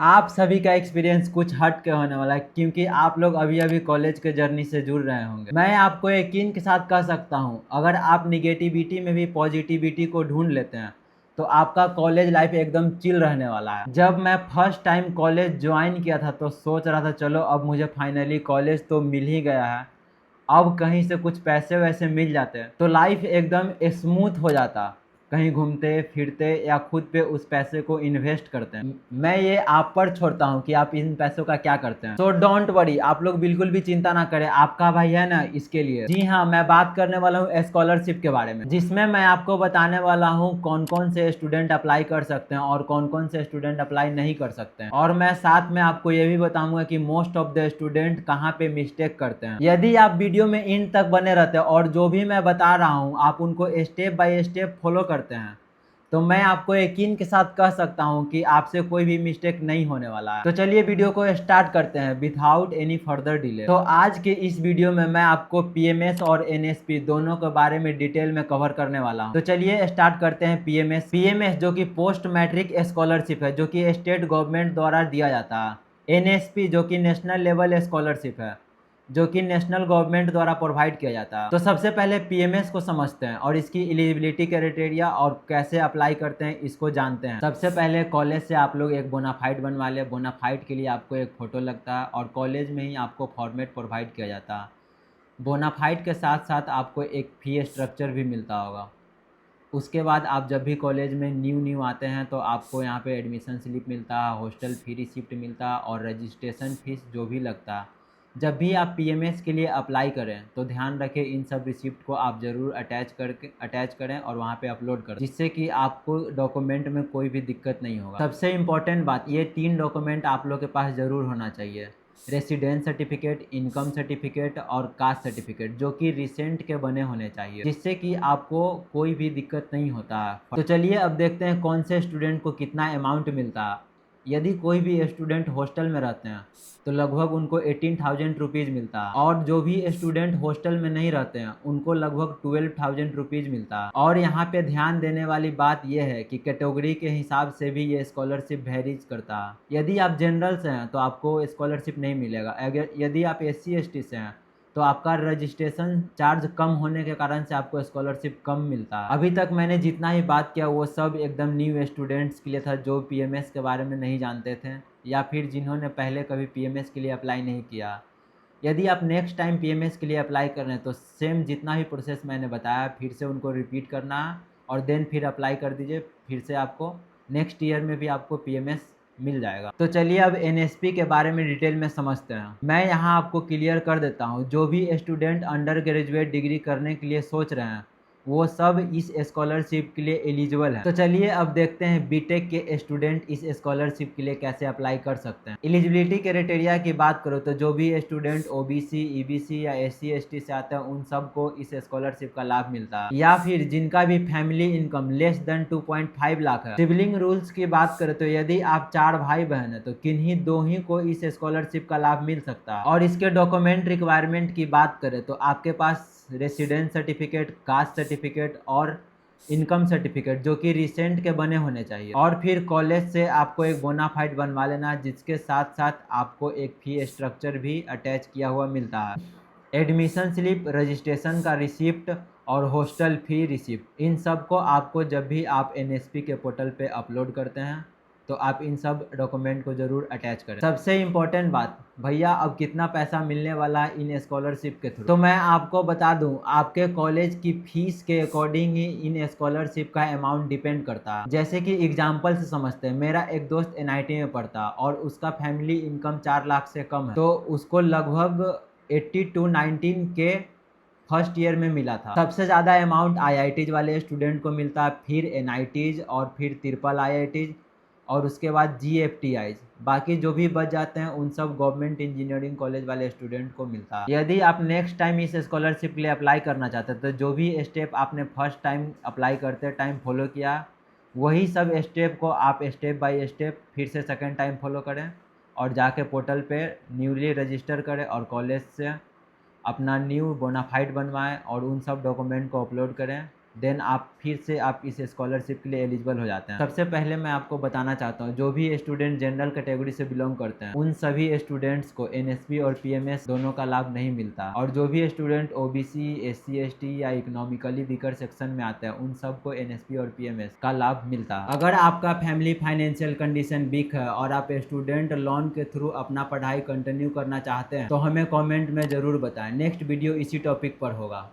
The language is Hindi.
आप सभी का एक्सपीरियंस कुछ हट के होने वाला है क्योंकि आप लोग अभी अभी कॉलेज के जर्नी से जुड़ रहे होंगे। मैं आपको यकीन के साथ कह सकता हूं, अगर आप निगेटिविटी में भी पॉजिटिविटी को ढूंढ लेते हैं तो आपका कॉलेज लाइफ एकदम चिल रहने वाला है। जब मैं फर्स्ट टाइम कॉलेज ज्वाइन किया था तो सोच रहा था चलो अब मुझे फाइनली कॉलेज तो मिल ही गया है, अब कहीं से कुछ पैसे वैसे मिल जाते तो लाइफ एकदम स्मूथ हो जाता। कहीं घूमते फिरते या खुद पे उस पैसे को इन्वेस्ट करते हैं। मैं ये आप पर छोड़ता हूँ कि आप इन पैसों का क्या करते हैं। सो डोंट वरी, आप लोग बिल्कुल भी चिंता ना करें, आपका भाई है ना इसके लिए। जी हाँ, मैं बात करने वाला हूँ स्कॉलरशिप के बारे में, जिसमें मैं आपको बताने वाला हूँ कौन कौन से स्टूडेंट अप्लाई कर सकते हैं और कौन कौन से स्टूडेंट अप्लाई नहीं कर सकते हैं। और मैं साथ में आपको ये भी बताऊंगा कि मोस्ट ऑफ द स्टूडेंट कहाँ पे मिस्टेक करते हैं। यदि आप वीडियो में इन तक बने रहते हैं और जो भी मैं बता रहा हूँ आप उनको स्टेप बाय स्टेप फॉलो करते हैं तो मैं आपको यकीन के साथ कह सकता हूं कि आपसे कोई भी मिस्टेक नहीं होने वाला है। तो चलिए वीडियो को स्टार्ट करते हैं विदाउट एनी फर्दर डिले। तो आज के इस वीडियो में मैं आपको पीएमएस और एनएसपी दोनों के बारे में डिटेल में कवर करने वाला हूं। तो चलिए स्टार्ट करते हैं पीएमएस। पीएमएस जो कि पोस्ट मैट्रिक स्कॉलरशिप है, जो कि स्टेट गवर्नमेंट द्वारा दिया जाता है। एनएसपी जो कि नेशनल लेवल स्कॉलरशिप है, जो कि नेशनल गवर्नमेंट द्वारा प्रोवाइड किया जाता है। तो सबसे पहले पीएमएस को समझते हैं और इसकी एलिजिबिलिटी क्राइटेरिया और कैसे अप्लाई करते हैं इसको जानते हैं। सबसे पहले कॉलेज से आप लोग एक बोनाफाइड बनवा ले। बोनाफाइड के लिए आपको एक फ़ोटो लगता है और कॉलेज में ही आपको फॉर्मेट प्रोवाइड किया जाता है। बोनाफाइड के साथ साथ आपको एक फी स्ट्रक्चर भी मिलता होगा। उसके बाद आप जब भी कॉलेज में न्यू न्यू आते हैं तो आपको यहाँ पे एडमिशन स्लिप मिलता है, हॉस्टल फी रिसिप्ट मिलता है और रजिस्ट्रेशन फीस जो भी लगता है। जब भी आप पीएमएस के लिए अप्लाई करें तो ध्यान रखें इन सब रिसिप्ट को आप ज़रूर अटैच करें और वहाँ पे अपलोड करें, जिससे कि आपको डॉक्यूमेंट में कोई भी दिक्कत नहीं होगा। सबसे इम्पोर्टेंट बात, ये 3 डॉक्यूमेंट आप लोग के पास ज़रूर होना चाहिए। रेसिडेंस सर्टिफिकेट, इनकम सर्टिफिकेट और कास्ट सर्टिफिकेट, जो कि रिसेंट के बने होने चाहिए, जिससे कि आपको कोई भी दिक्कत नहीं होता है। तो चलिए अब देखते हैं कौन से स्टूडेंट को कितना अमाउंट मिलता है। यदि कोई भी स्टूडेंट हॉस्टल में रहते हैं तो लगभग उनको 18,000 रुपीज़ मिलता है, और जो भी स्टूडेंट हॉस्टल में नहीं रहते हैं उनको लगभग 12,000 रुपीज़ मिलता है। और यहाँ पे ध्यान देने वाली बात यह है कि कैटेगरी के हिसाब से भी ये स्कॉलरशिप वेरीज करता है। यदि आप जनरल से हैं तो आपको स्कॉलरशिप नहीं मिलेगा। अगर यदि आप SC ST से हैं तो आपका रजिस्ट्रेशन चार्ज कम होने के कारण से आपको स्कॉलरशिप कम मिलता है। अभी तक मैंने जितना ही बात किया वो सब एकदम न्यू स्टूडेंट्स के लिए था, जो पीएमएस के बारे में नहीं जानते थे या फिर जिन्होंने पहले कभी पीएमएस के लिए अप्लाई नहीं किया। यदि आप नेक्स्ट टाइम पीएमएस के लिए अप्लाई कर रहे हैं तो सेम जितना भी प्रोसेस मैंने बताया फिर से उनको रिपीट करना है और देन फिर अप्लाई कर दीजिए। फिर से आपको नेक्स्ट ईयर में भी आपको पीएमएस मिल जाएगा। तो चलिए अब एनएसपी के बारे में डिटेल में समझते हैं। मैं यहाँ आपको क्लियर कर देता हूँ, जो भी स्टूडेंट अंडर ग्रेजुएट डिग्री करने के लिए सोच रहे हैं वो सब इस स्कॉलरशिप के लिए एलिजिबल है। तो चलिए अब देखते हैं बीटेक के स्टूडेंट इस स्कॉलरशिप के लिए कैसे अप्लाई कर सकते हैं। एलिजिबिलिटी क्राइटेरिया की बात करो तो जो भी स्टूडेंट ओबीसी, ईबीसी या SC ST से आते हैं उन सबको इस स्कॉलरशिप का लाभ मिलता है, या फिर जिनका भी family income less than 2.5 lakh है। सिबलिंग रूल्स की बात करें तो यदि आप 4 भाई बहन है तो किन्हीं 2 ही को इस स्कॉलरशिप का लाभ मिल सकता है। और इसके डॉक्यूमेंट रिक्वायरमेंट की बात करें तो आपके पास रेसिडेंस सर्टिफिकेट, कास्ट सर्टिफिकेट और इनकम सर्टिफिकेट जो कि रिसेंट के बने होने चाहिए। और फिर कॉलेज से आपको एक बोनाफाइड बनवा लेना, जिसके साथ साथ आपको एक फी स्ट्रक्चर भी अटैच किया हुआ मिलता है। एडमिशन स्लिप, रजिस्ट्रेशन का रिसिप्ट और हॉस्टल फी रिसिप्ट, इन सब को आपको जब भी आप एनएसपी के पोर्टल पे अपलोड करते हैं तो आप इन सब डॉक्यूमेंट को ज़रूर अटैच करें। सबसे इम्पोर्टेंट बात, भैया अब कितना पैसा मिलने वाला है इन स्कॉलरशिप के थ्रू, तो मैं आपको बता दूं आपके कॉलेज की फीस के अकॉर्डिंग ही इन स्कॉलरशिप का अमाउंट डिपेंड करता है। जैसे कि एग्जांपल से समझते हैं, मेरा एक दोस्त एनआईटी में पढ़ता और उसका फैमिली इनकम 4 लाख से कम है, तो उसको लगभग 80 to 19 के फर्स्ट ईयर में मिला था। सबसे ज़्यादा अमाउंट आईआईटीज वाले स्टूडेंट को मिलता है, फिर एनआईटीज और फिर ट्रिपल आईआईटीज और उसके बाद जीएफटीआईज। बाकी जो भी बच जाते हैं उन सब गवर्नमेंट इंजीनियरिंग कॉलेज वाले स्टूडेंट को मिलता है। यदि आप नेक्स्ट टाइम इस स्कॉलरशिप के लिए अप्लाई करना चाहते हैं तो जो भी स्टेप आपने फर्स्ट टाइम अप्लाई करते टाइम फॉलो किया वही सब स्टेप को आप स्टेप बाय स्टेप फिर से सेकेंड टाइम फॉलो करें और जाके पोर्टल पे न्यूली रजिस्टर करें और कॉलेज से अपना न्यू बोनाफाइड बनवाएं और उन सब डॉक्यूमेंट को अपलोड करें देन आप फिर से आप इस स्कॉलरशिप के लिए एलिजिबल हो जाते हैं। सबसे पहले मैं आपको बताना चाहता हूँ, जो भी स्टूडेंट जनरल कैटेगरी से बिलोंग करते हैं उन सभी स्टूडेंट्स को एनएसपी और पीएमएस दोनों का लाभ नहीं मिलता, और जो भी स्टूडेंट ओबीसी, एससी, एसटी या इकोनॉमिकली वीकर सेक्शन में आते हैं उन सबको एनएसपी और पीएमएस का लाभ मिलता है। अगर आपका फैमिली फाइनेंशियल कंडीशन वीक है और आप स्टूडेंट लोन के थ्रू अपना पढ़ाई कंटिन्यू करना चाहते हैं तो हमें कमेंट में जरूर बताएं। नेक्स्ट वीडियो इसी टॉपिक पर होगा।